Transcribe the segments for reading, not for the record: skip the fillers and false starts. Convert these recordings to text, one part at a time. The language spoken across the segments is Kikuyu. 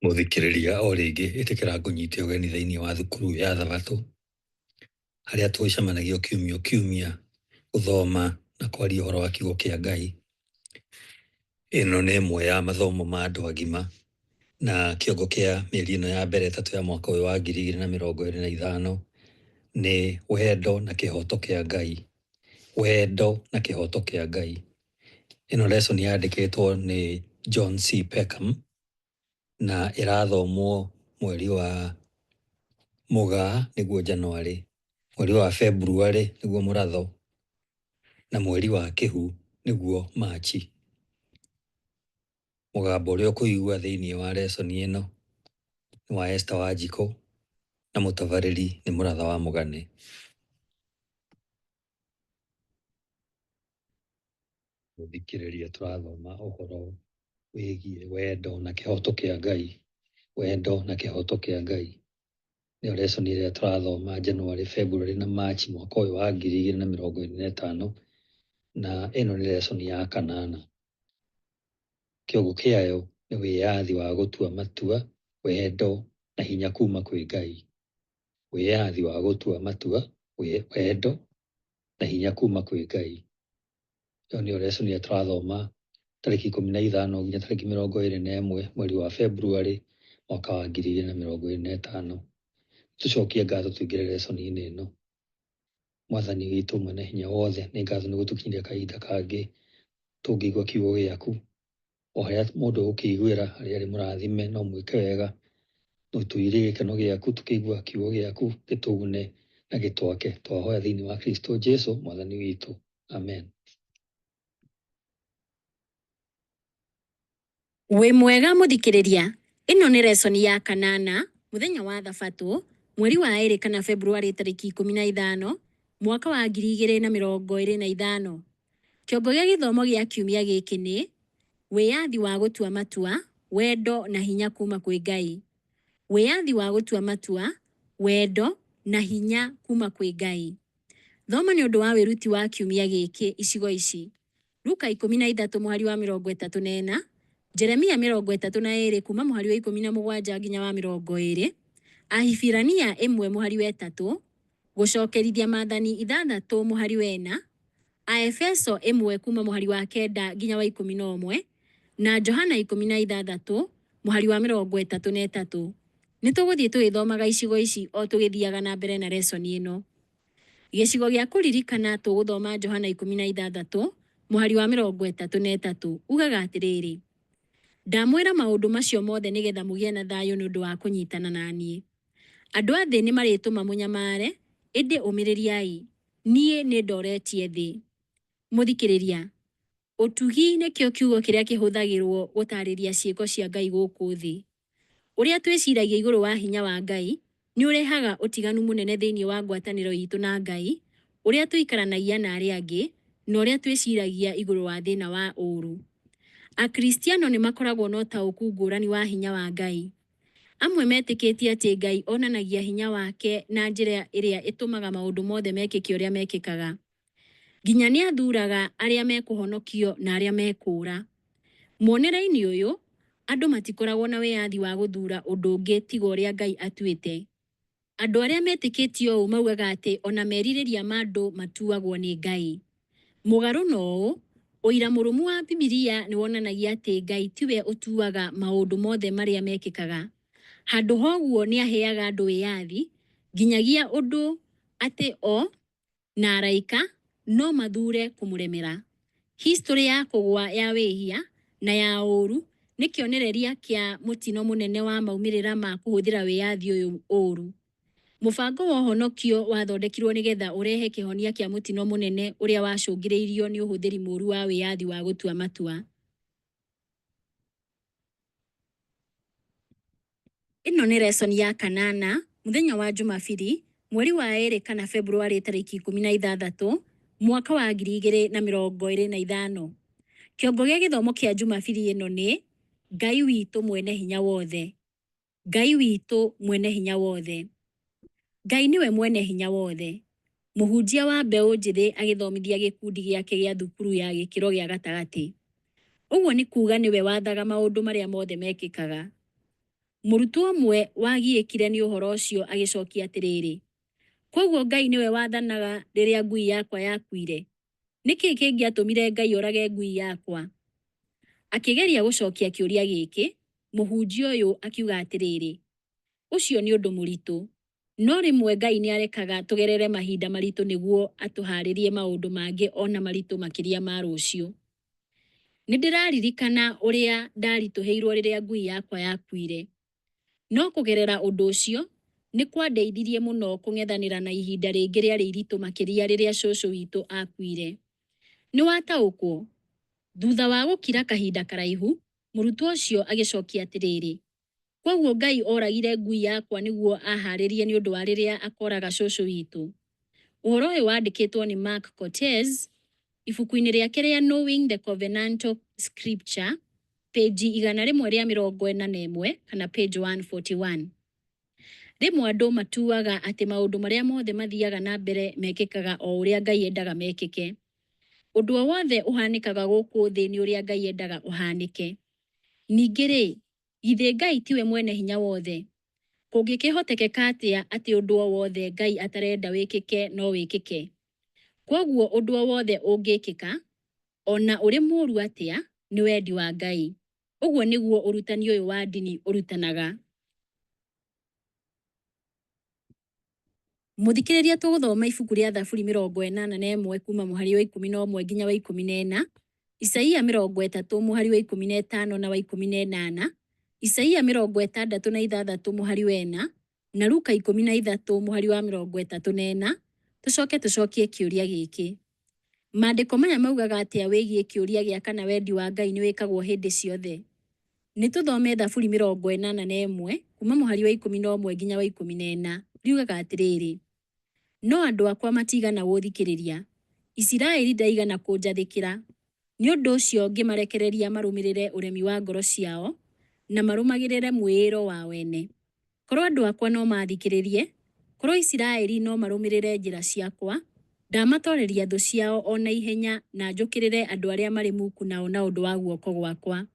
Mũthikĩrĩria o rĩngĩ ĩtĩkĩra ngũnyite ũgeni thĩinĩ wa thukuru ya Thabatũ, harĩa tũgĩcemanagia o kiumia kiumia gũthoma na kwaria ũhoro wa kiugo kĩa Ngai. Ĩno nĩ ĩmwe ya mathomo ma andũ agima na kĩongo kĩa mĩeri ĩno ya mbere ĩtatũ ya mwaka ũyũ wa 2025 nĩ wendo na kĩhoto kĩa Ngai. Wendo na kĩhoto kĩa Ngai. Ĩno lesson yandĩkĩtwo nĩ John C. Peckham na ĩrathomwo mweri wa Mũgaa nĩguo January, mweri wa February nĩguo Mũratho na mweri wa Kĩhu nĩguo Machi. Mũgambo ũrĩa ũkũigua thĩinĩ wa lesson ĩno nĩ wa Esther Wanjikũ na mũtabarĩri nĩ Mũratha wa Mũgane. Mũthikĩrĩria, tũrathoma ũhoro wĩgiĩ wendo na kĩhoto kĩa Ngai. Wendo na kĩhoto kĩa Ngai nĩyo lesson ĩrĩa tũrathoma January, February na March mwaka ũyũ wa 2025 na ĩno nĩ lesson ya 8. Kĩongo kĩayo nĩ wĩyathi wa gũtua matua, wendo na hinya kuma kwĩ Ngai. Wĩyathi wa gũtua matua, wendo na hinya kuma kwĩ Ngai. Ĩyo nĩyo lesson ĩrĩa tũrathoma tarĩki 15 nginya tarĩki 21 mweri wa February mwaka wa 2025. Tũcokie ngatho tũingĩre lesson-inĩ ĩno. Mwathani witũ mwene hinya wothe, nĩ ngatho nĩ gũtũkinyĩria kahinda kangĩ tũngĩigua kiugo gĩaku. O harĩa mũndũ ũkĩiguĩra, harĩa arĩ mũrathime no mwĩke wega, no tũire gĩkeno gĩaku tũkĩigua kiugo gĩaku, gĩtũgune na gĩtwake. Twahoya thĩinĩ wa Kristo Jesũ mwathani witũ, amen. Wĩ mwega mũthikĩrĩria, ĩno nĩ lesson ya 8 mũthenya wa Thabatũ, mweri wa 2 kana February tarĩki 15 mwaka wa 2025. Kĩongo gĩa gĩthomo gĩa kiumia gĩkĩ nĩ wĩyathi wa gũtua matua, wendo na hinya kuma kwĩ Ngai. Wĩyathi wa gũtua matua, wendo na hinya kuma kwĩ Ngai. Thoma nĩ ũndũ wa wĩruti wa kiumia gĩkĩ icigo ici: Luka 13 mũhari wa 34, Jeremia 32 kuma mũhari wa 17 nginya wa 20, Ahibirania 1 mũhari wa 3, Gũcokerithia Maathani 6 mũhari wa 4, Aefeso 1 kuma mũhari wa 9 nginya wa 11 na Johana 16 mũhari wa 33. Nĩ tũgũthiĩ tũgĩthomaga icigo ici o tũgĩthiaga na mbere na lesson ĩno. Gĩcigo gĩa kũririkana tũgũthoma Johana 16 mũhari wa 33 ugaga atĩrĩrĩ: ndamwĩra maũndũ macio mothe nĩgetha mũgĩe na thayũ nĩ ũndũ wa kũnyitana na niĩ. Andũ a thĩ nĩ marĩtũma mũnyamare, ĩndĩ ũmĩrĩriai, niĩ nĩ ndoretie thĩ. Mũthikĩrĩria, ũtugi nĩkĩo kiugo kĩrĩa kĩhũthagĩrwo gũtarĩria ciĩko cia Ngai gũkũ thĩ. Ũrĩa twĩciragia igũrũ wa hinya wa Ngai nĩ ũrehaga ũtiganu mũnene thĩinĩ wa ngwatanĩro itũ na Ngai, ũrĩa tũikaranagia na arĩa angĩ, na ũrĩa twĩciragia igũrũ wa thĩna wa ũũru. Akristiano nĩ makoragwo na ũtaũku ngũrani wa hinya wa Ngai. Amwe metĩkĩtie atĩ Ngai onanagia hinya wake na njĩra ĩrĩa ĩtũmaga maũndũ mothe mekĩke ũrĩa mekĩkaga. Nginya nĩ athuraga arĩa mekũhonokio na arĩa mekũũra. Muonere-inĩ ũyũ, andũ matikoragwo na wĩyathi wa gũthura ũndũ ũngĩ tiga ũrĩa Ngai atuĩte. Andũ arĩa metĩkĩtie ũũ maugaga atĩ ona merirĩria ma andũ matuagwo nĩ Ngai. Mũgarũ na ũũ, ũira mũrũmu wa Bibilia nĩ wonanagia atĩ Ngai tiwe ũtuaga maũndũ mothe marĩa mekĩkaga. Handũ hoguo nĩ aheaga andũ wĩyathi, nginyagia ũndũ atĩ o na araika no mathure kũmũremera. History ya kũgwa ya wĩhia na ya ũru nĩ kĩonereria kĩa mũtino mũnene wa maumĩrĩra ma kũhũthĩra wĩyathi ũyũ ũru. Mũbango wa ũhonokio wathondekirwo nĩgetha ũrehe kĩhonia kĩa mũtino mũnene ũrĩa wacũngĩrĩirio nĩ ũhũthĩri mũru wa wĩyathi wa gũtua matua. Ĩno nĩ lesson ya kanana, mũthenya wa Jumabiri, mweri wa 2 kana Februari tarĩki 16, mwaka wa 2025. Kĩongo gĩa gĩthomo kĩa Jumabiri ĩno nĩ Ngai witũ mwene hinya wothe. Ngai witũ mwene hinya wothe. Ngai niwe mwene hinya wothe. Mũhunjia wa mbeũ njĩthĩ agĩthomithia gĩkundi gĩake gĩa thukuru ya gĩkĩro gĩa gatagatĩ. Ũguo nĩ kuuga nĩwe wathaga maũndũ marĩa mothe mekĩkaga. Mũrutwo ũmwe wagiĩkire nĩ ũhoro ũcio agĩcokia atĩrĩrĩ, koguo Ngai nĩwe wathanaga rĩrĩa ngui yakwa yakuire. Nĩkĩ kĩngĩatũmire Ngai orage ngui yakwa? Akĩgeria gũcokia kĩũria gĩkĩ, mũhunjia ũyũ akiuga atĩrĩrĩ, ũcio nĩ ũndũ mũritũ. No rĩmwe Ngai nĩ arekaga tũgerere mahinda maritũ nĩguo atũharĩrie maũndũ mangĩ ona maritũ makĩria ma rũciũ. Nĩndĩraririkana ũrĩa ndaritũhĩirwo rĩrĩa ngui yakwa yakuire. No kũgerera ũndũ ũcio, nĩ kwandeithirie mũno kũng'ethanĩra na ihinda rĩngĩ rĩarĩ iritũ makĩria rĩrĩa cũcũ witũ akuire. Nĩ wataũkwo? Thutha wa gũkira kahinda karaihu, mũrutwo ũcio agĩcokia atĩrĩrĩ, koguo Ngai oragire ngui yakwa nĩguo aharĩrie nĩ ũndũ wa rĩrĩa akoraga cũcũ witũ. Ũhoro ũyũ wandĩkĩtwo nĩ Mark Cortez, ibuku-inĩ rĩake rĩa Knowing the Covenantal Scripture, page 141 kana page 141. Rĩmwe andũ matuaga atĩ maũndũ marĩa mothe mathiaga na mbere mekĩkaga o ũrĩa Ngai endaga mekĩke. Ũndũ o wothe ũhanĩkaga gũkũ thĩ nĩ ũrĩa Ngai endaga ũhanĩke. Ningĩ-rĩ, githĩ Ngai tiwe mwene hinya wothe? Kũngĩkĩhotekeka atĩa atĩ ũndũ o wothe Ngai atarenda wĩkĩke no wĩkĩke? Koguo ũndũ o wothe ũngĩkĩka, ona ũrĩ mũũru atĩa, nĩ wendi wa Ngai. Ũguo nĩguo ũrutani ũyũ wa ndini ũrutanaga. Mũthikĩrĩria, tũgũthoma ibuku rĩa Thaburi 81 kuma mũhari wa 11 nginya wa 14, Isaia 30 mũhari wa 15 na wa 18, Isaia 66 mũhari wa 4 na Luka 13 mũhari wa 34. Tucokie kĩũria gĩkĩ. Maandĩko maya maugaga atĩa wĩgiĩ kĩũria gĩa kana wendi wa Ngai nĩ wĩkagwo hĩndĩ ciothe? Nĩ tũthome Thaburi 81 kuma mũhari wa 11 nginya wa 14. Riugaga atĩrĩrĩ, no andũ akwa matigana gũthikĩrĩria, Isiraeli ndaigana kũnjathĩkĩra. Nĩ ũndũ ũcio ngĩmarekereria marũmĩrĩre ũremi wa ngoro ciao na marũmagĩrĩre mwĩĩro wa wene. Korwo andũ akwa no mathikĩrĩrie, korwo Isiraeli no marũmĩrĩre njĩra ciakwa, ndamatooreria thũ ciao o na ihenya na njũkĩrĩre andũ arĩa marĩ muku nao na ũndũ wa guoko gwakwa.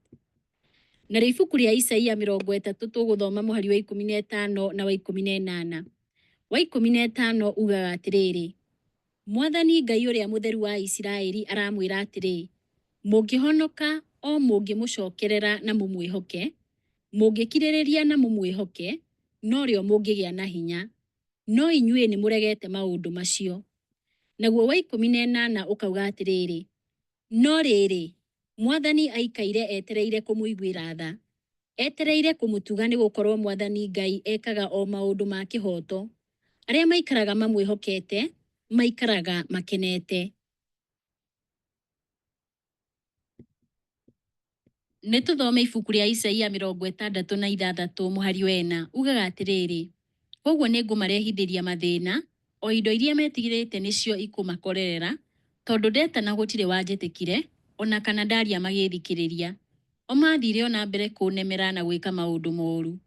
Narĩo ibuku rĩa Isaia 30 tũgũthoma mũhari wa 15 na wa 18. Wa 15 ugaga atĩrĩrĩ, Mwathani Ngai ũrĩa mũtheru wa Isiraeli aramwĩra atĩrĩ, mũngĩhonoka o mũngĩmũcokerera na mũmwĩhoke, mũngĩkirĩrĩria na mũmwĩhoke, no rĩo mũngĩgĩa na hinya. No inyuĩ nĩ mũregete maũndũ macio. Naguo wa 18 ũkauga atĩrĩrĩ, no rĩrĩ, Mwathani aikaire etereire kũmũiguĩra tha. Etereire kũmũtuga nĩ gũkorwo Mwathani Ngai ekaga o maũndũ ma kĩhooto. Arĩa maikaraga mamwĩhokete, maikaraga makenete. Nĩ tũthome ibuku rĩa Isaia 66 mũhari wa 4. Ugaga atĩrĩrĩ, koguo nĩ ngũmarehithĩria mathĩna, o indo iria metigĩrĩte nĩcio ikũmakorerera, tondũ ndetana gũtirĩ wanjĩtĩkire, ona kana ndaria magĩthikĩrĩria. O maathire ona mbere kũnemera na gwĩka maũndũ mooru.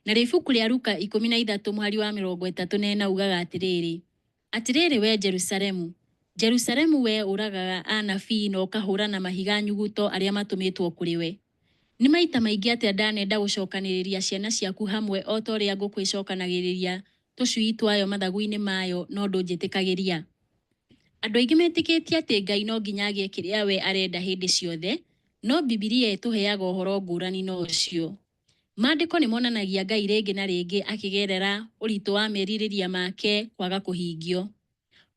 Narĩo ibuku rĩa Luka 13 mũhari wa 34 ugaga atĩrĩrĩ we Jerusalemu, Jerusalemu we ũragaga anabii na ũkahũũra na mahiga nyuguto arĩa matũmĩtwo kũrĩ we. Nĩ maita maingĩ atĩa ndanenda gũcokanĩrĩria ciana ciaku hamwe o ta ũrĩa ngũkũ ĩcokanagĩrĩria tũcui twayo mathagu-inĩ mayo, no ndũnjĩtĩkagĩria. Andũ aingĩ metĩkĩtie atĩ Ngai no nginya agĩe kĩrĩa we arenda hĩndĩ ciothe, no Bibilia ĩtũheaga ũhoro ngũrani na ũcio. Maandĩko nĩ monanagia Ngai rĩngĩ na rĩngĩ akĩgerera ũritũ wa merirĩria make kwaga kũhingio.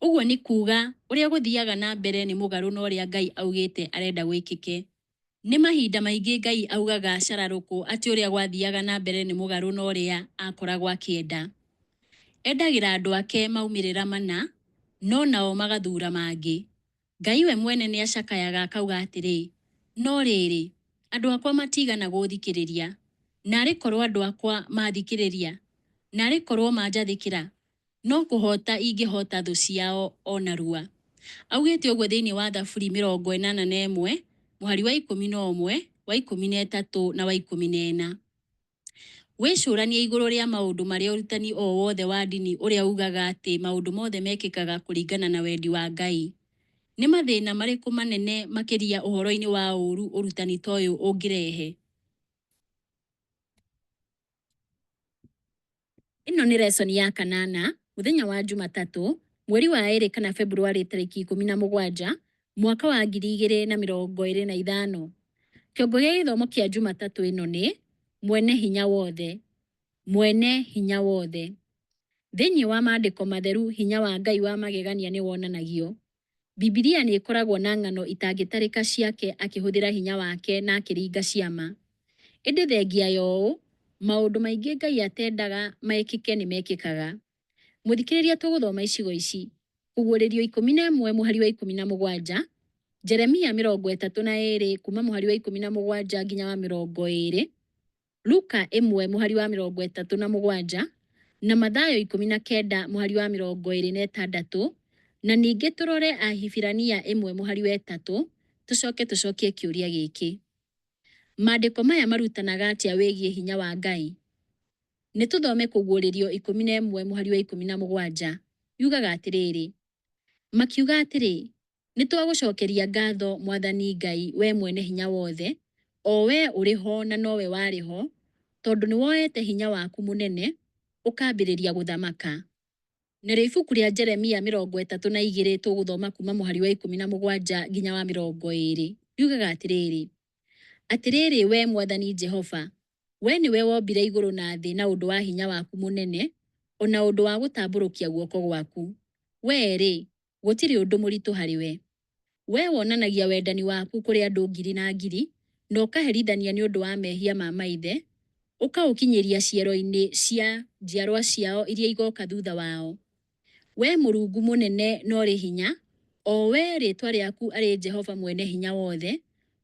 Ũguo nĩ kuuga ũrĩa gũthiaga na mbere nĩ mũgarũ na ũrĩa Ngai augĩte arenda gwĩkĩke. Nĩ mahinda maingĩ Ngai augaga cararũkũ atĩ ũrĩa gwathiaga na mbere nĩ mũgarũ na ũrĩa akoragwo akĩenda. Endagĩra andũ ake maumĩrĩra mana, no nao magathura mangĩ. Ngai we mwene nĩ acakayaga akauga atĩrĩ, no rĩrĩ, andũ akwa matigana gũthikĩrĩria. Narĩ korwo andũ akwa mathikĩrĩria, narĩ korwo manjathĩkĩra, no kũhota ingĩhota thũ ciao o narua. Augĩte ũguo thĩinĩ wa Thaburi 81 mũhari wa 11, wa 13 na wa 14. Wĩcũranie igũrũ rĩa maũndũ marĩa ũrutani o wothe wa ndini ũrĩa ugaga atĩ maũndũ mothe mekĩkaga kũringana na wendi wa Ngai. Nĩ mathĩna marĩkũ manene makĩria ũhoro-inĩ wa ũũru ũrutani ta ũyũ ũngĩrehe? Ĩno nĩ lesson ya 8, mũthenya wa Jumatatũ, mweri wa 2 kana Februari tarĩki 17, mwaka wa 2025. Kĩongo gĩa gĩthomo kĩa Jumatatũ ĩno nĩ mwene hinya wothe. Mwene hinya wothe. Thĩinĩ wa maandĩko matheru, hinya wa Ngai wa magegania nĩ wonanagio. Bibilia nĩ ĩkoragwo na ng'ano itangĩtarĩka ciake akĩhũthĩra hinya wake na akĩringa ciama. Ĩndĩ thengia yo, maũndũ maingĩ Ngai atendaga mekĩke nĩ mekĩkaga. Mũthikĩrĩria tũgũthoma icigo ici. Kũguũrĩrio 11 mũhari wa 17, Jeremia 32 kuma mũhari wa 17 nginya wa 20, Luka 1 mũhari wa 37 na Mathayo 19 mũhari wa 26, na ningĩ tũrore Ahibirania 1 mũhari wa 3, tũcokie kĩũria gĩkĩ. Maandĩko maya marutanaga atĩa wĩgiĩ hinya wa Ngai? Nĩ tũthome kũguũrĩrio 11 mũhari wa 17. Yugaga atĩrĩrĩ, makiuga atĩrĩ, nĩ twagũcokeria ngatho Mwathani Ngai we mwene hinya wothe, o we ũrĩ ho na nowe warĩ ho, tondũ nĩ woete hinya waku mũnene, ũkambĩrĩria gũthamaka. Narĩo ibuku rĩa Jeremia 32 tũgũthoma kuma mũhari wa 17 nginya wa 20. Yugaga atĩrĩrĩ, atĩrĩrĩ we Mwathani Jehova, we nĩwe wombire igũrũ na thĩ na ũndũ wa hinya waku mũnene, ona ũndũ wa gũtambũrũkia guoko gwaku. We-rĩ, gũtirĩ ũndũ mũritũ harĩ we. We wonanagia wendani waku kũrĩ andũ ngiri na ngiri, na ũkaherithania nĩ ũndũ wa mehia ma maithe, ũkaũkinyĩria ciero-inĩ cia njiarwa ciao iria igoka thutha wao. We Mũrungu mũnene na ũrĩ hinya, o we rĩtwa rĩaku arĩ Jehova mwene hinya wothe,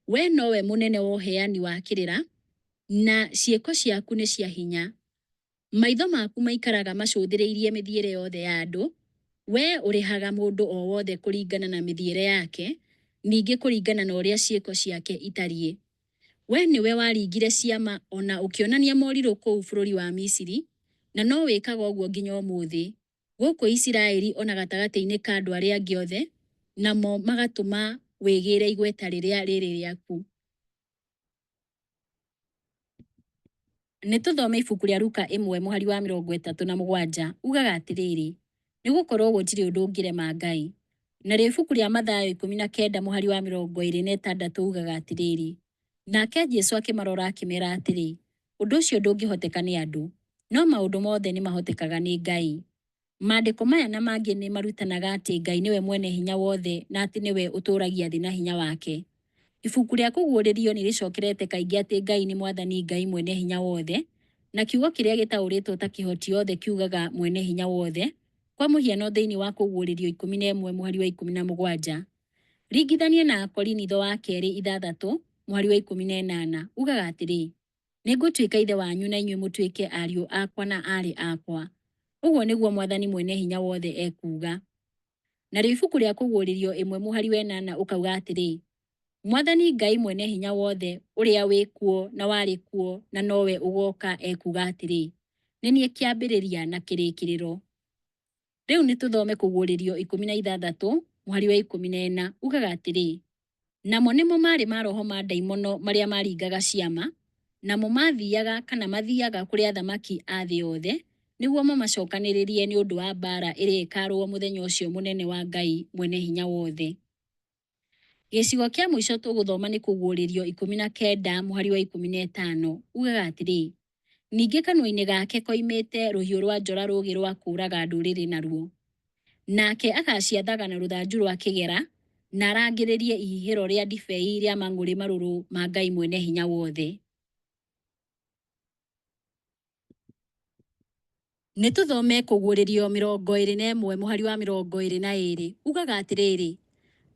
we nowe mũnene wa ũheani wa kĩrĩra, na ciĩko ciaku nĩ cia hinya. Maitho maku maikaraga macũthĩrĩirie mĩthiĩre yothe ya andũ, we ũrĩhaga mũndũ o wothe kũringana na mĩthiĩre yake, ningĩ kũringana na ũrĩa ciĩko ciake itariĩ. We nĩwe waringire ciama ona ũkĩonania morirũ kũu bũrũri wa Misiri, na no wĩkaga ũguo nginya ũmũthĩ, gũkũ Isiraeli ona gatagatĩ-inĩ ka andũ arĩa angĩ othe, namo magatũma wĩgĩre igweta rĩrĩa rĩrĩ rĩaku. Nĩ tũthome ibuku rĩa Luka 1 mũhari wa 37, ugaga atĩrĩrĩ, nĩ gũkorwo gũtirĩ ũndũ ũngĩrema Ngai. Narĩo ibuku rĩa Mathayo 19 mũhari wa 26 ugaga atĩrĩrĩ, nake Jesũ akĩmarora akĩmera atĩrĩ, ũndũ ũcio ndũngĩhoteka nĩ andũ, no maũndũ mothe nĩ mahotekaga nĩ Ngai. Maandĩko maya na mangĩ nĩ marutanaga atĩ Ngai nĩwe mwene hinya wothe na atĩ nĩwe ũtũũragia thĩ na hinya wake. Ibuku rĩa kũguũrĩrio nĩ rĩcokerete kaingĩ atĩ Ngai nĩ Mwathani Ngai mwene hinya wothe, na kiugo kĩrĩa gĩtaũrĩtwo ta kĩhoti yothe kiugaga mwene hinya wothe, kwa mũhiano thĩinĩ wa kũguũrĩrio 11 mũhari wa 17. Ringithanie na Korinitho wa kerĩ 6 mũhari wa 18, ugaga atĩrĩ, nĩ ngũtuĩka ithe wanyu na inyuĩ mũtuĩke ariũ akwa na aarĩ akwa. Ũguo nĩguo Mwathani mwene hinya wothe ekuuga. Narĩo ibuku rĩa kũguũrĩrio 1 mũhari wa 8 ukauga atĩrĩ, Mwathani Ngai mwene hinya wothe ũrĩa wĩ kuo na warĩ kuo na nowe ũgoka ekuuga atĩrĩ, nĩ niĩ kĩambĩrĩria na kĩrĩkĩrĩro. Rĩu nĩ tũthome kũguũrĩrio 16 mũhari wa 14, ugaga atĩrĩ, namo nĩmo marĩ maroho ma ndaimono marĩa maringaga ciama, namo mathiaga kana mathiaga kũrĩ athamaki a thĩ yothe, nĩguo mamacokanĩrĩrie nĩ ũndũ wa mbaara ĩrĩa ĩkaarũo mũthenya ũcio mũnene wa Ngai mwene hinya wothe. Gĩcigo kĩa mũico tũgũthoma nĩ kũguũrĩrio 19 mũhari wa 15, ugaga atĩrĩ, ningĩ kanua-inĩ gake koimĩte rũhiũ rwa njora rũũgĩ rwa kũũraga ndũrĩrĩ naruo. Nake agaciathaga na rũthanju rwa kĩgera, na arangĩrĩrie ihihĩro rĩa ndibei rĩa mang'ũrĩ marũrũ ma Ngai mwene hinya wothe. Nĩ tũthome kũguũrĩrio 21:22 ugaga atĩrĩrĩ,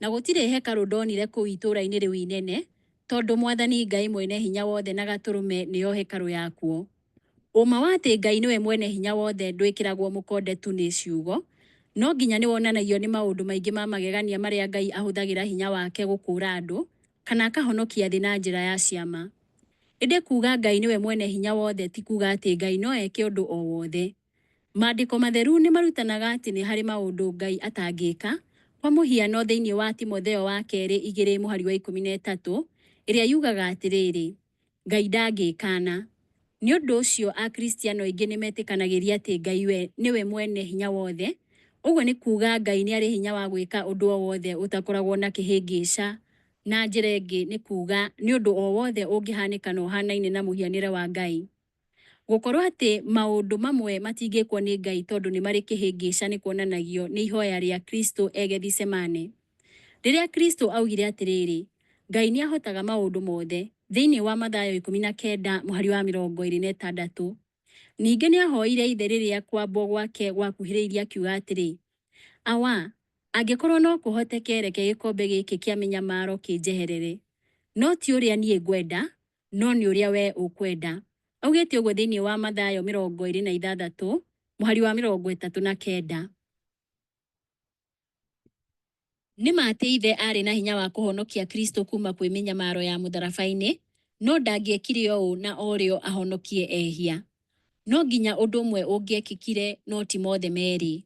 na gũtirĩ hekarũ ndonire kũu itũũra-inĩ rĩu inene, tondũ Mwathani Ngai mwene hinya wothe na Gatũrũme nĩyo hekarũ yakuo. Ũma wa atĩ Ngai nĩwe mwene hinya wothe ndwĩkĩragwo mũkonde tu nĩ ciugo, no nginya nĩ wonanagio nĩ maũndũ maingĩ ma magegania marĩa Ngai ahũthagĩra hinya wake gũkũũra andũ, kana akahonokia thĩ na njĩra ya ciama. Ĩndĩ kuuga Ngai nĩwe mwene hinya wothe ti kuuga atĩ Ngai no eke ũndũ o wothe. Maandĩko matheru nĩ marutanaga atĩ nĩ harĩ maũndũ Ngai atangĩka, kwa mũhiano thĩinĩ wa Timotheo wa kerĩ 2:13 ĩrĩa yugaga atĩrĩrĩ, Ngai ndangĩkana. Nĩ ũndũ ũcio akristiano aingĩ nĩ metĩkanagĩria atĩ Ngai nĩwe mwene hinya wothe, ũguo nĩ kuuga Ngai nĩ arĩ hinya wa gwĩka ũndũ o wothe ũtakoragwo na kĩhĩngĩca. Na njĩra ĩngĩ nĩ kuuga nĩ ũndũ o wothe ũngĩhanĩka na ũhanaine na mũhianĩre wa Ngai. Gũkorwo atĩ maũndũ mamwe matingĩkwo nĩ Ngai tondũ nĩ marĩ kĩhĩngĩca nĩ kuonanagio nĩ ihoya rĩa Kristo Gethsemane. Rĩrĩa Kristo augire atĩrĩrĩ, Ngai nĩ ahotaga maũndũ mothe, thĩinĩ wa Mathayo 19:26. Ningĩ nĩ ahoire ithe rĩrĩa kwambwo gwake gwakuhĩrĩirie akiuga atĩrĩ, awa, angĩkorwo no kũhoteke reke gĩkombe gĩkĩ kĩa mĩnyamaro kĩnjeherere, no ti ũrĩa niĩ ngwenda, no nĩ ũrĩa we ũkwenda. Augĩte ũguo thĩinĩ wa Mathayo 26:39. Nĩ ma atĩ ithe arĩ na hinya wa kũhonokia Kristo kuma kwĩ mĩnyamaro ya mũtharaba-inĩ, no ndangĩekire ũũ na orĩo ahonokie ehia. No nginya ũndũ ũmwe ũngĩekĩkire, no ti mothe merĩ.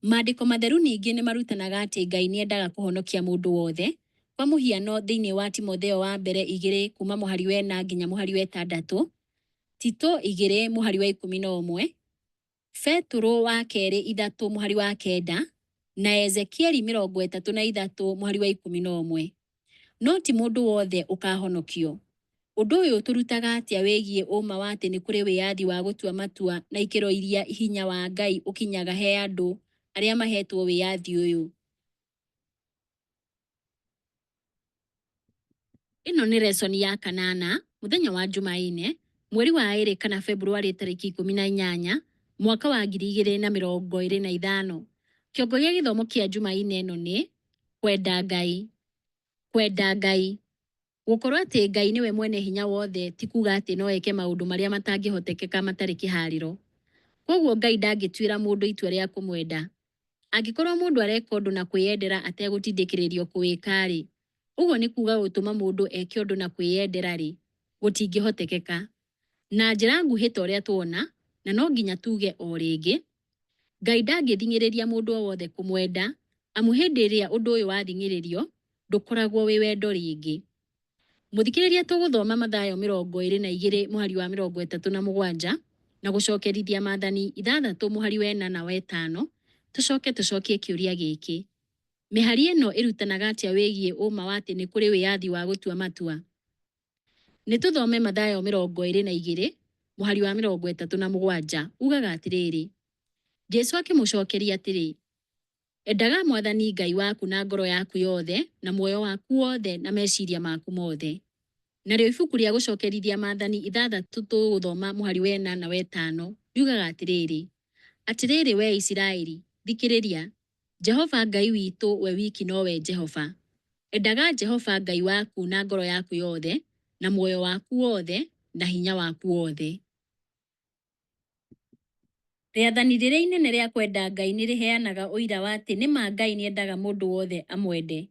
Maandĩko matheru ningĩ nĩ marutanaga atĩ Ngai nĩ endaga kũhonokia mũndũ wothe, kwa mũhiano thĩinĩ wa Timotheo wa mbere 2:4 nginya 6, Tito 2:11, Petũrũ wa kerĩ 3:9 na Ezekieli 33:11. No ti mũndũ wothe ũkahonokio. Ũndũ ũyũ tũrutaga atĩa wĩgiĩ ũma wa atĩ nĩ kũrĩ wĩyathi wa gũtua matua na ikĩro iria hinya wa Ngai ũkinyaga he andũ arĩa mahetwo wĩyathi ũyũ? Ĩno nĩ lesson ya 8, mũthenya wa Jumaine, mweri wa 2 kana Februari 18, mwaka wa 2025. Kĩongo gĩa gĩthomo kĩa Jumaine ĩno nĩ kwenda Ngai. Kwenda Ngai. Gũkorwo atĩ Ngai nĩwe mwene hinya wothe ti kuuga atĩ no eke maũndũ marĩa matangĩhotekeka matarĩ kĩharĩro. Koguo Ngai ndangĩtuĩra mũndũ itua rĩa kũmwenda. Angĩkorwo mũndũ areka ũndũ na kwĩyendera ategũtindĩkĩrĩrio kũwĩka-rĩ, ũguo nĩ kuuga gũtũma mũndũ eke ũndũ na kwĩyendera-rĩ, gũtingĩhotekeka. Na njĩra nguhĩ ta ũrĩa tuona, na no nginya tuge o rĩngĩ, Ngai ndangĩthing'ĩrĩria mũndũ o wothe kũmwenda, amu hĩndĩ ĩrĩa ũndũ ũyũ wathing'ĩrĩrio, ndũkoragwo wĩ wendo rĩngĩ. Mũthikĩrĩria tũgũthoma Mathayo 22:37 na gũcokerithia Maathani 6:4-5, tũcokie kĩũria gĩkĩ. Mĩhari ĩno ĩrutanaga atĩa wĩgiĩ ũma wa atĩ nĩ kũrĩ wĩyathi wa gũtua matua? Nĩ tũthome Mathayo 22:37 ugaga atĩrĩrĩ, Jesũ akĩmũcokeria atĩrĩ, endaga Mwathani Ngai waku na ngoro yaku yothe na muoyo waku wothe na meciria maku mothe. Narĩo ibuku rĩa gũcokerithia Maathani 6 tũgũthoma 4-5 riugaga atĩrĩrĩ we Isiraeli, thikĩrĩria, Jehova Ngai witũ we wiki nowe Jehova. Endaga Jehova Ngai waku na ngoro yaku yothe na muoyo waku wothe na hinya waku wothe. Rĩathani rĩrĩa inene rĩa kwenda Ngai nĩ rĩheanaga ũira wa atĩ nĩ ma Ngai nĩ endaga mũndũ wothe amwende.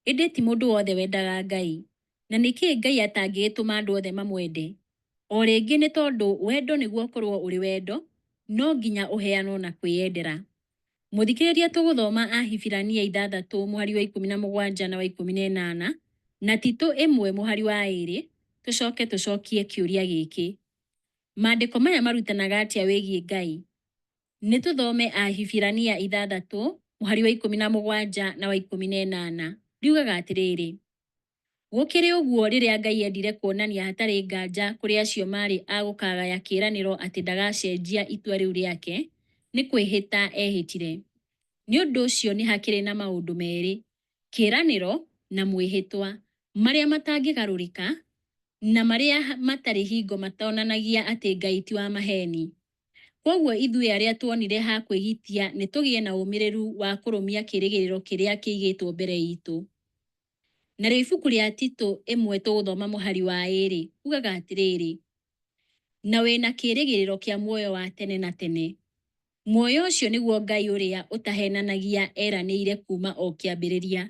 Ĩndĩ ti mũndũ wothe wendaga Ngai. Na nĩkĩĩ Ngai atangĩgĩtũma andũ othe mamwende? O rĩngĩ nĩ tondũ wendo nĩguo ũkorwo ũrĩ wendo, no nginya ũheanwo na kwĩyendera. Mũthikĩrĩria tũgũthoma Ahibirania 6:17-18 na Tito 1:2, tũcokie kĩũria gĩkĩ. Maandĩko maya marutanaga atĩa wĩgiĩ Ngai? Nĩ tũthome Ahibirania 6:17-18 riugaga atĩrĩrĩ, gũkĩrĩ ũguo rĩrĩa Ngai endire kuonania hatarĩ nganja kũrĩ acio marĩ agũkagaya kĩĩranĩro atĩ ndagacenjia itua rĩu rĩake, nĩ kwĩhĩta ehĩtire. Nĩ ũndũ ũcio nĩ hakĩrĩ na maũndũ merĩ. kĩranĩro na mwĩhĩtwa marĩa matangĩgarũrĩka na marĩa matarĩ hingo matonanagia atĩ Ngai ti wa maheni. Kwoguo ithuĩ arĩa tuonire ha kwĩgitia nĩ tũgĩe na ũmĩrĩru wa kũrũmia kĩrĩgĩrĩro kĩrĩa kĩigĩtwo mbere itũ. Narĩo ibuku rĩa Tito 1 tũgũthoma mũhari wa 2 ugaga atĩrĩrĩ: na wĩna kĩrĩgĩrĩro kĩa muoyo wa tene na tene. Muoyo ũcio nĩguo Ngai ũrĩa ũtahenanagia eranĩire kuma o kĩambĩrĩria.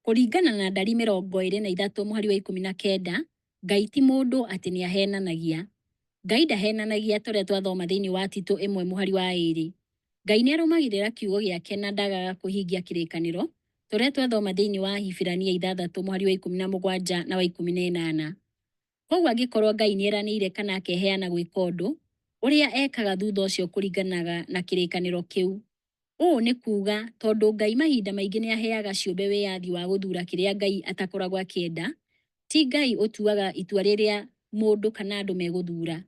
Kũringana na Ndari 23 mũhari wa 19, Ngai ti mũndũ atĩ nĩ ahenanagia. Ngai ndahenanagia tũrĩa twathoma thĩinĩ wa Tito 1 mũhari wa 2. Ngai nĩ arũmagĩrĩra kiugo gĩake na ndagaga kũhingia kĩrĩkanĩro tũrĩa twathoma thĩinĩ wa Hibirania 6 mũhari wa 17 na wa 18. Kwoguo angĩkorwo Ngai nĩ eranĩire kana akeheana gwĩka ũndũ, ũrĩa ekaga thutha ũcio kũringanaga na kĩrĩkanĩro kĩu. Ũũ nĩ kuuga tondũ Ngai mahinda maingĩ nĩ aheaga ciũmbe wĩyathi wa gũthura kĩrĩa Ngai atakoragwo akĩenda, ti Ngai ũtuaga itua rĩrĩa mũndũ kana andũ megũthura.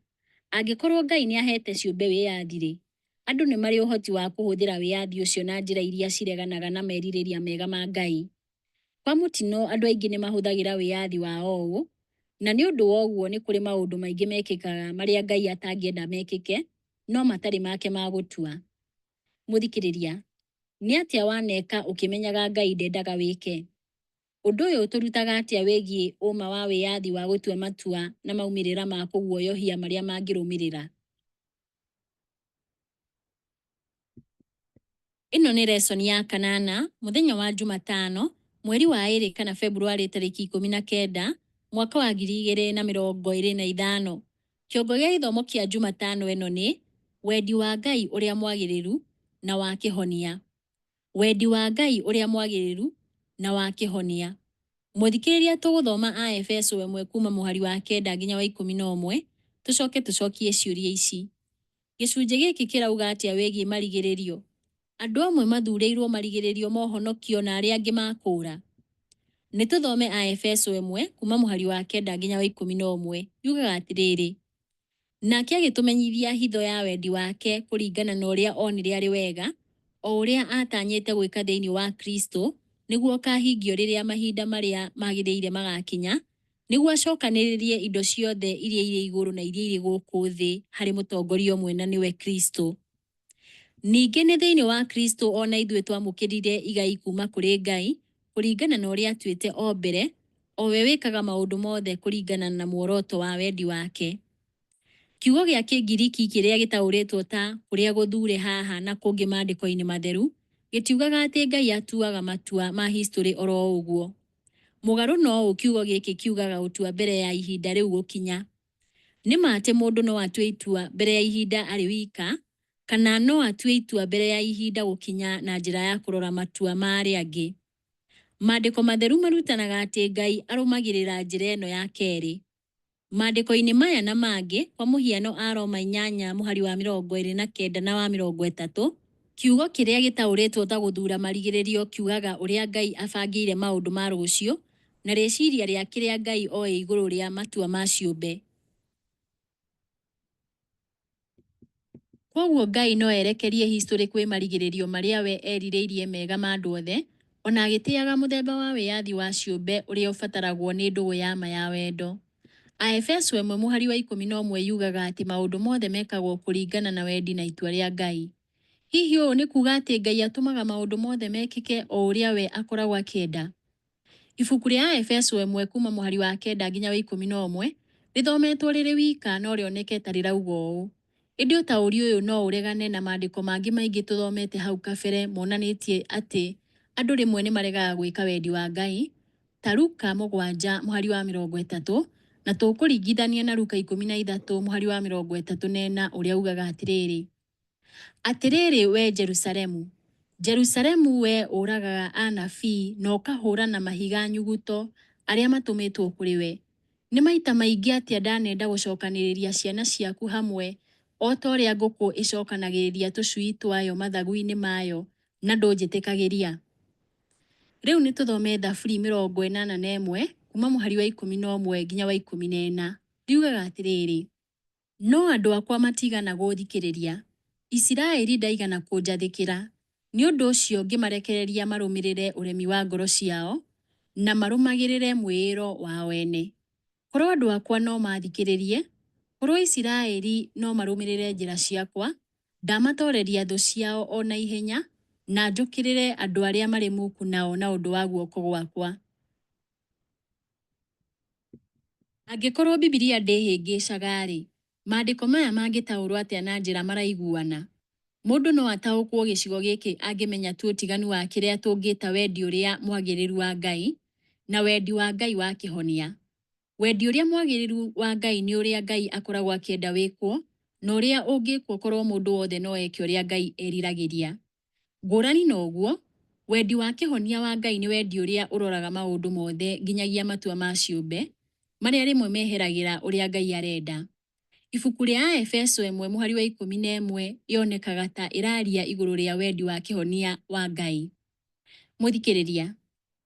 Angĩkorwo Ngai nĩ ahete ciũmbe wĩyathi-rĩ, andũ nĩ marĩ ũhoti wa kũhũthĩra wĩyathi ũcio na njĩra iria cireganaga na merirĩria mega ma Ngai. Kwa mũtino andũ aingĩ nĩ mahũthagĩra wĩyathi wao ũũ, na nĩ ũndũ wa ũguo nĩ kũrĩ maũndũ maingĩ mekĩkaga marĩa Ngai atangĩenda mekĩke, no matarĩ make ma gũtua. Mũthikĩrĩria, nĩ atĩa waneka ũkĩmenyaga Ngai ndendaga wĩke? Ũndũ ũyũ tũrutaga atĩa wĩgiĩ ũma wa wĩyathi wa gũtua matua na maumĩrĩra ma kũguoyohia marĩa mangĩrũmĩrĩra? Ĩno nĩ lesson ya 8 mũthenya wa Jumatano, mweri wa 2 kana Februari tarĩki 19 mwaka wa 2025. Kĩongo gĩa gĩthomo kĩa Jumatano ĩno nĩ wendi wa Ngai ũrĩa mwagĩrĩru na wa kĩhonia. Wendi wa Ngai ũrĩa mwagĩrĩru na wa kĩhonia. Mũthikĩrĩria tũgũthoma Aefeso 1 kuma mũhari wa 9 nginya wa 11, tũcoke tũcokie ciũria ici. Gĩcunjĩ gĩkĩ kĩrauga atĩa wĩgiĩ marigĩrĩrio? Andũ amwe mathurĩirwo marigĩrĩrio mohonokio na arĩa angĩ makũra. Nĩ tũthome Aefeso 1 kuma mũhari wa 9 nginya wa 11, yugaga atĩrĩrĩ: nake agĩtũmenyithia hitho ya wendi wake kũringana na ũrĩa onire arĩ wega, o ũrĩa atanyĩte gwĩka thĩinĩ wa Kristo, nĩguo kahingio rĩrĩa mahinda marĩa magĩrĩire magakinya, nĩguo acokanĩrĩrie indo ciothe iria irĩ igũrũ na iria irĩ gũkũ thĩ harĩ mũtongoria ũmwe na nĩwe Kristo. Ningĩ nĩ thĩinĩ wa Kristo ona ithuĩ twamũkĩrire igai kuma kũrĩ Ngai, kũringana na ũrĩa atuĩte o mbere, o we wĩkaga maũndũ mothe kũringana na muoroto wa wendi wake. Kiugo gĩa Kĩngiriki kĩrĩa gĩtaũrĩtwo ta kũrĩa gũthure haha na kũngĩ maandĩko-inĩ matheru, gĩtiugaga atĩ Ngai atuaga matua ma history oro ũguo. Mũgarũ no kiugo gĩkĩ kiugaga ũtua mbere ya ihinda rĩu gũkinya. Nĩ ma atĩ mũndũ no atue itua mbere ya ihinda arĩ wika, kana no atue itua mbere ya ihinda gũkinya na njĩra ya kũrora matua ma arĩa angĩ. Maandĩko matheru marutanaga atĩ Ngai arũmagĩrĩra njĩra ĩno ya kerĩ. Maandĩko-inĩ maya na mangĩ, kwa mũhiano Aroma 8 mũhari wa 29 na wa 30, kiugo kĩrĩa gĩtaũrĩtwo ta gũthura marigĩrĩrio kiugaga ũrĩa Ngai abangĩire maũndũ ma rũciũ na rĩciria rĩa kĩrĩa Ngai oĩ igũrũ rĩa matua ma ciũmbe. Kwoguo Ngai no erekerie history kwĩ marigĩrĩrio marĩa we erirĩirie mega ma andũ othe, ona agĩtĩaga mũthemba wa wĩyathi wa ciũmbe ũrĩa ũbataragwo nĩ ndũgũ ya ma ya wendo. Aefeso 1 mũhari wa 11 yugaga atĩ maũndũ mothe mekagwo kũringana na wendi na itua rĩa Ngai. Hihi ũũ nĩ kuuga atĩ Ngai atũmaga maũndũ mothe mekĩke o ũrĩa we akoragwo akĩenda? Ibuku rĩa Aefeso 1 kuma mũhari wa 9 nginya wa 11 rĩthometwo rĩrĩ wika no rĩoneke ta rĩrauga ũũ. Ĩndĩ ũtaũri ũyũ no ũregane na maandĩko mangĩ maingĩ tũthomete hau kabere monanĩtie atĩ andũ rĩmwe nĩ maregaga gwĩka wendi wa Ngai, ta Luka 7 mũhari wa 30, na tũkũringithania na Luka 13 mũhari wa 34 ũrĩa ugaga atĩrĩrĩ: atĩrĩrĩ we Jerusalemu, Jerusalemu we ũragaga anabii na ũkahũra na mahiga nyuguto arĩa matũmĩtwo kũrĩ we. Nĩ maita maingĩ atĩa ndanenda gũcokanĩrĩria ciana ciaku hamwe, o ta ũrĩa ngũkũ ĩcokanagĩrĩria tũcui twayo mathagu-inĩ mayo, na ndũnjĩtĩkagĩria. Rĩu nĩ tũthome Thaburi 81 kuma mũhari wa 11 nginya wa 14, riugaga atĩrĩrĩ: no andũ akwa matigana gũthikĩrĩria, Isiraeli ndaigana kũnjathĩkĩra, nĩ ũndũ ũcio ngĩmarekereria marũmĩrĩre ũremi wa ngoro ciao na marũmagĩrĩre mwĩĩro wao ene. Korwo andũ akwa no mathikĩrĩrie, korwo Isiraeli no marũmĩrĩre njĩra ciakwa, ndamatooreria thũ ciao o na ihenya na njũkĩrĩre andũ arĩa marĩ muku nao na ũndũ wa guoko gwakwa. Angĩkorwo Bibilia ndĩhĩngĩcaga-rĩ, maandĩko maya mangĩtaũrwo atĩa na njĩra maraiguana? Mũndũ no ataũkwo gĩcigo gĩkĩ angĩmenya tu ũtiganu wa kĩrĩa tũngĩta wendi ũrĩa mwagĩrĩru wa Ngai na wendi wa Ngai wa kĩhonia. Wendi ũrĩa mwagĩrĩru wa Ngai nĩ ũrĩa Ngai akoragwo akĩenda wĩkwo, na ũrĩa ũngĩkwo korwo mũndũ wothe no eke ũrĩa Ngai eriragĩria. Ngũrani na ũguo, wendi wa kĩhonia wa Ngai nĩ wendi ũrĩa ũroraga maũndũ mothe nginyagia matua ma ciũmbe, marĩa rĩmwe meheragĩra ũrĩa Ngai arenda. Ibuku rĩa Efeso 1:11 yonekaga ta ĩraria igũrũ rĩa wendi wa kĩhonia wa Ngai. Mũthikĩrĩria,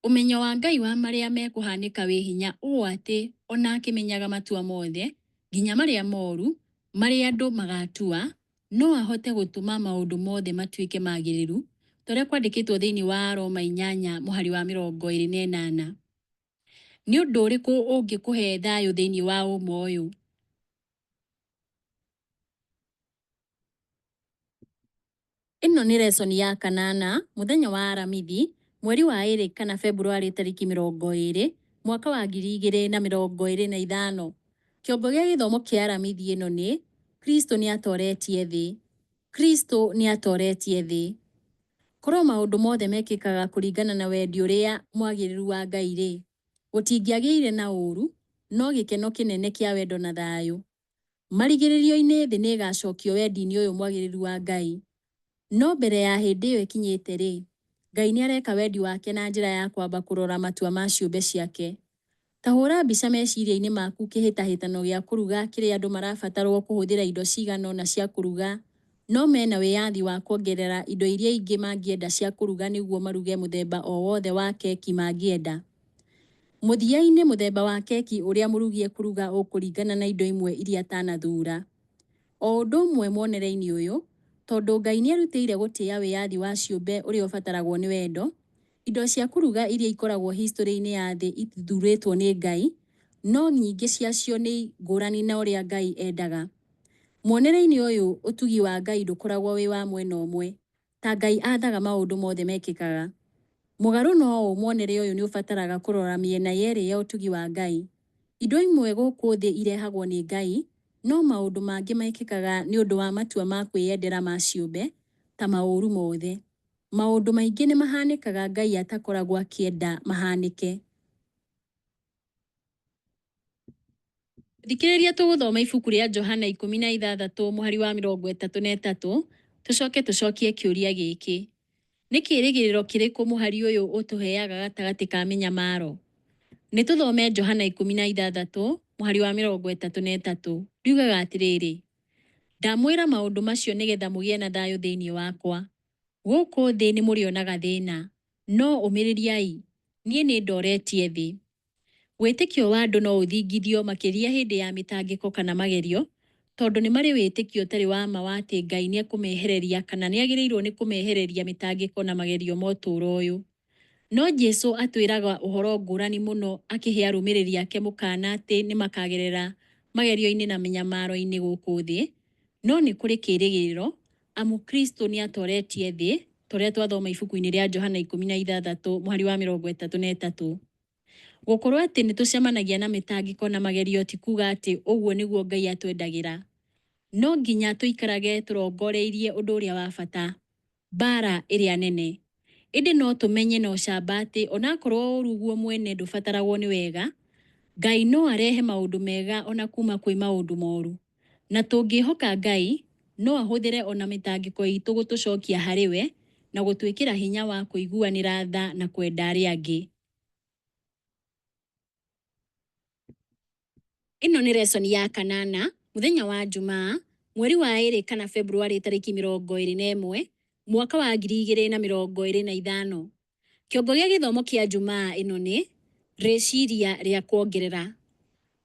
ũmenyo wa Ngai wa marĩa mekũhanĩka wĩ hinya ũũ atĩ ona akĩmenyaga matua mothe, nginya marĩa moru, marĩa andũ magatua, no ahote gũtũma maũndũ mothe matuĩke magĩrĩru, torĩa kwandĩkĩtwo thĩinĩ wa Roma 8:28. Nĩ ũndũ ũrĩkũ ũngĩkũhe thayũ thĩinĩ wa ũmwe ũyũ? Ĩno nĩ lesson ya 8, mũthenya wa Aramithi, mweri wa 2 kana Februari 20, mwaka wa 2025. Kĩongo gĩa gĩthomo kĩa Aramithi ĩno nĩ Kristo nĩ atoretie thĩ. Kristo nĩ atoretie thĩ. Korwo maũndũ mothe mekĩkaga kũringana na wendi ũrĩa mwagĩrĩru wa Ngai-rĩ, gũtingĩagĩire na ũũru, no gĩkeno kĩnene kĩa wendo na thayũ. Marigĩrĩrio-inĩ thĩ nĩ ĩgacokio wendi-inĩ ũyũ mwagĩrĩru wa Ngai. No mbere ya hĩndĩ ĩyo ĩkinyĩte-rĩ, Ngai nĩ areka wendi wake na njĩra ya kwamba kũrora matua ma ciũmbe ciake. Ta hũra mbica meciria-inĩ maku kĩhĩtahĩtano gĩa kũruga kĩrĩa andũ marabatarwo kũhũthĩra indo cigana ũna cia kũruga, no mena wĩyathi wa kuongerera indo iria ingĩ mangĩenda cia kũruga nĩguo maruge mũthemba o wothe wa keki mangĩenda. Mũthia-inĩ mũthemba wa keki ũrĩa mũrugi ekũruga ũkũringana na indo imwe iria atanathura. O ũndũ ũmwe muonere-inĩ ũyũ, tondũ Ngai nĩ erutĩire gũtĩĩa wĩyathi wa ciũmbe ũrĩa ũbataragwo nĩ wendo, indo cia kũruga iria ikoragwo history-inĩ ya thĩ itithurĩtwo nĩ Ngai, no nyingĩ ciacio nĩ ngũrani na ũrĩa Ngai endaga. Muonere-inĩ ũyũ ũtugi wa Ngai ndũkoragwo wĩ wa mwena ũmwe, ta Ngai athaga maũndũ mothe mekĩkaga. Mũgarũ no muonere ũyũ nĩ ũbataraga kũrora mĩena yerĩ ya ũtugi wa Ngai. Indo imwe gũkũ thĩ irehagwo nĩ Ngai, no maũndũ mangĩ mekĩkaga nĩ ũndũ wa matua ma kwĩyendera ma ciũmbe, ta maũru mothe. Maũndũ maingĩ nĩ mahanĩkaga Ngai atakoragwo akĩenda mahanĩke. Thikĩrĩria tũgũthoma ibuku rĩa Johana 16:33, tũcokie kĩũria gĩkĩ. Nĩ kĩĩrĩgĩrĩro kĩrĩkũ mũhari ũyũ ũtũheaga gatagatĩ ka mĩnyamaro? Nĩ tũthome Johana 16:33. Riugaga atĩrĩrĩ: ndamwĩra maũndũ macio nĩgetha mũgĩe na thayũ thĩinĩ wakwa. Gũkũ thĩ nĩ mũrĩonaga thĩna, no ũmĩrĩriai, niĩ nĩ ndoretie thĩ. Wĩtĩkio wa andũ no ũthingithio makĩria hĩndĩ ya mĩtangĩko kana magerio, tondũ nĩ marĩ wĩtĩkio ũtarĩ wa ma wa atĩ Ngai nĩ ekũmehereria kana nĩ agĩrĩirwo nĩ kũmehereria mĩtangĩko na magerio ma ũtũũro ũyũ. No Jesũ atwĩraga ũhoro ngũrani mũno akĩhe arũmĩrĩri ake mũkaana atĩ nĩ makagerera magerio-inĩ na mĩnyamaro-inĩ gũkũ thĩ, no nĩ kũrĩ kĩĩrĩgĩrĩro, amu Kristo nĩ atoretie thĩ, torĩa twathoma ibuku-inĩ rĩa Johana 16:33. Gũkorwo atĩ nĩ tũcemanagia na mĩtangĩko na magerio ti kuuga atĩ ũguo nĩguo Ngai atwendagĩra. No nginya tũikarage tũrongoreirie ũndũ ũrĩa wa bata, mbara ĩrĩa nene. Ĩndĩ no tũmenye na ũcamba atĩ onakorwo ũũru guo mwene ndũbataragwo nĩ wega, Ngai no arehe maũndũ mega ona kuma kwĩ maũndũ moru. Na tũngĩhoka Ngai, no ahũthĩre ona mĩtangĩko itũ gũtũcokia harĩ we na gũtwĩkĩra hinya wa kũiguanĩra tha na kwenda arĩa angĩ. Ĩno nĩ lesson ya 8, mũthenya wa Jumaa, mweri wa 2 kana Februari 21, mwaka wa 2025. Kĩongo gĩa gĩthomo kĩa Jumaa ĩno nĩ rĩciria rĩa kuongerera.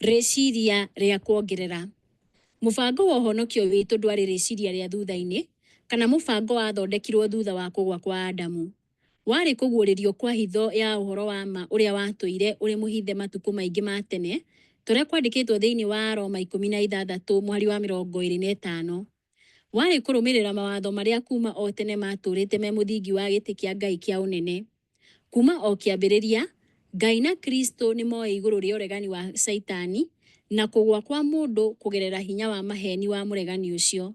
Rĩciria rĩa kuongerera. Mũbango wa ũhonokio witũ ndwarĩ rĩciria rĩa thutha-inĩ, kana mũbango wathondekirwo thutha wa kũgwa kwa Adamu. Warĩ kũguũrĩrio kwa hitho ya ũhoro wa ma ũrĩa watũire ũrĩ mũhithe matukũ maingĩ ma tene, tũrĩa kwandĩkĩtwo thĩinĩ wa Roma 16:25. Warĩ kũrũmĩrĩra mawatho marĩa kuma o tene matũrĩte me mũthingi wa gĩtĩ kĩa Ngai kĩa ũnene. Kuma o kĩambĩrĩria, Ngai na Kristo nĩ moe igũrũ rĩa ũregani wa Saitani na kũgwa kwa mũndũ kũgerera hinya wa maheni wa mũregani ũcio.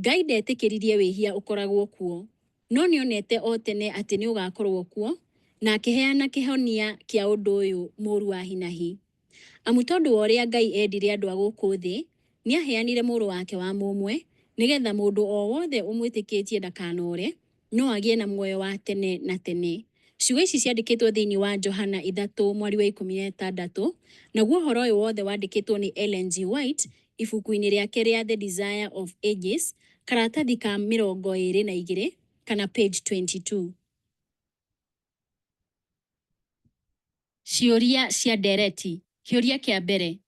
Ngai ndetĩkĩririe wĩhia ũkoragwo kuo, no nĩonete o tene atĩ nĩ ũgakorwo kuo, na akĩheana kĩhonia kĩa ũndũ ũyũ mũũru wa hinahi. Amu tondũ wa ũrĩa Ngai endire andũ a gũkũ thĩ, nĩaheanire mũrũ wake wa mũmwe, nĩgetha mũndũ o wothe ũmwĩtĩkĩtie ndakanore, no agĩe na muoyo wa tene na tene. Ciugo ici ciandĩkĩtwo thĩinĩ wa Johana 3:16, naguo ũhoro ũyũ wothe wandĩkĩtwo nĩ Ellen G. White ibuku-inĩ rĩake rĩa The Desire of Ages, karatathi ka 22 kana page 22. Ciũria cia ndereti. Kĩũria kĩa mbere.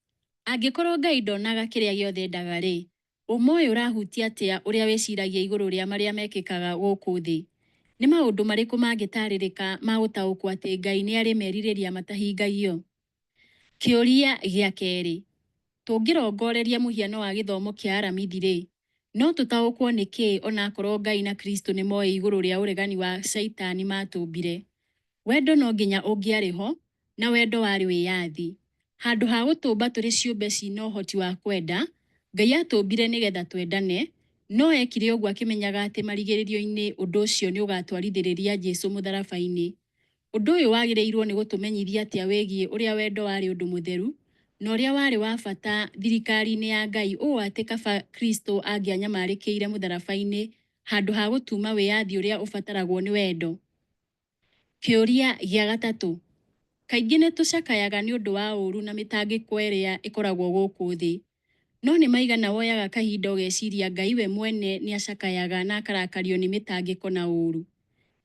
Angĩkorwo Ngai ndonaga kĩrĩa gĩothe endaga-rĩ, ũma ũyũ ũrahutia atĩa ũrĩa wĩciragia igũrũ rĩa marĩa mekĩkaga gũkũ thĩ? Nĩ maũndũ marĩkũ mangĩtarĩrĩka ma gũtaũkwo atĩ Ngai nĩ arĩ merirĩria matahingagio? Kĩũria gĩa kerĩ. Tũngĩrongoreria mũhiano wa gĩthomo kĩa Aramithi-rĩ, no tũtaũkwo nĩkĩ onakorwo Ngai na Kristo nĩ moe igũrũ rĩa ũregani wa Saitani matũmbire? Wendo no nginya ũngĩarĩ ho, na wendo warĩ wĩyathi. Handũ ha gũtũmba tũrĩ ciũmbe cina ũhoti wa kwenda, Ngai atũmbire nĩgetha twendane, no ekire ũguo akĩmenyaga atĩ marigĩrĩrio-inĩ ũndũ ũcio nĩ ũgatwarithĩrĩria Jesũ mũtharaba-inĩ. Ũndũ ũyũ wagĩrĩirwo nĩ gũtũmenyithia atĩa wĩgiĩ ũrĩa wendo warĩ ũndũ mũtheru, na ũrĩa warĩ wa bata thirikari-inĩ ya Ngai, ũũ atĩ kaba Kristo angĩanyamarĩkĩire mũtharaba-inĩ handũ ha gũtuma wĩyathi ũrĩa ũbataragwo nĩ wendo. Kĩũria gĩa gatatũ. Kaingĩ nĩ tũcakayaga nĩ ũndũ wa ũũru na mĩtangĩko ĩrĩa ĩkoragwo gũkũ thĩ. No nĩ maigana woyaga kahinda ũgeciria Ngai we mwene nĩ acakayaga na akarakario nĩ mĩtangĩko na ũũru?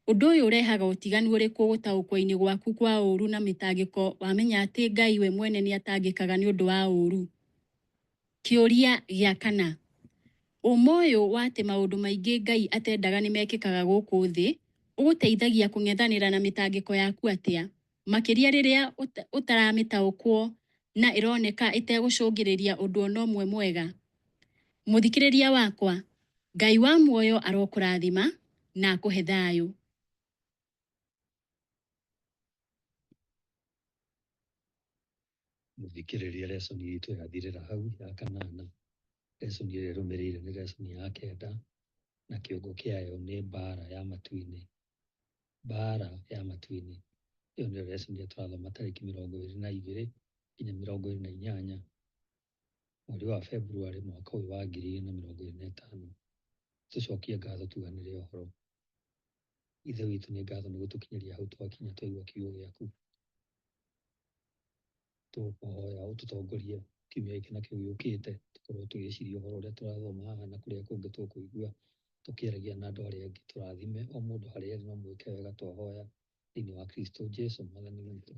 Ũndũ ũyũ ũrehaga ũtiganu ũrĩkũ gũtaũkwo-inĩ gwaku kwa ũũru na mĩtangĩko wamenya atĩ Ngai we mwene nĩ atangĩkaga nĩ ũndũ wa ũũru? Kĩũria gĩa kana. Ũma ũyũ wa atĩ maũndũ maingĩ Ngai atendaga nĩ mekĩkaga gũkũ thĩ, ũgũteithagia kũng'ethanĩra na mĩtangĩko yaku atĩa? Makĩria rĩrĩa ũtaramĩtaũkwo na ĩroneka ĩtegũcũngĩrĩria ũndũ ona ũmwe mwega. Mũthikĩrĩria wakwa, Ngai wa muoyo arokũrathima na akũhe thayũ. Mũthikĩrĩria, lesson itũ yathirĩra hau ya kanana. Lesson ĩrĩa ĩrũmĩrĩire nĩ lesson ya kenda, na kĩongo kĩayo nĩ mbara ya matu-inĩ. Mbara ya matu-inĩ. Ĩyo nĩyo lesson ĩrĩa tũrathoma tarĩki 22 nginya 28 mweri wa February mwaka ũyũ wa 2025. Tũcokie ngatho tuganĩre ũhoro. Ithe witũ nĩ ngatho nĩ gũtũkinyĩria hau twakinya twaigua kiugo gĩaku. Tũkũhoya ũtũtongorie kiumia gĩkĩ na kĩu gĩũkĩte, tũkorwo tũgĩciria ũhoro ũrĩa tũrathoma haha na kũrĩa kũngĩ tũkũigua, tũkĩaragia na andũ arĩa angĩ. Tũrathime o mũndũ harĩa arĩ na mwĩke wega, twahoya thĩinĩ wa Kristo Jesũ mwathani witũ.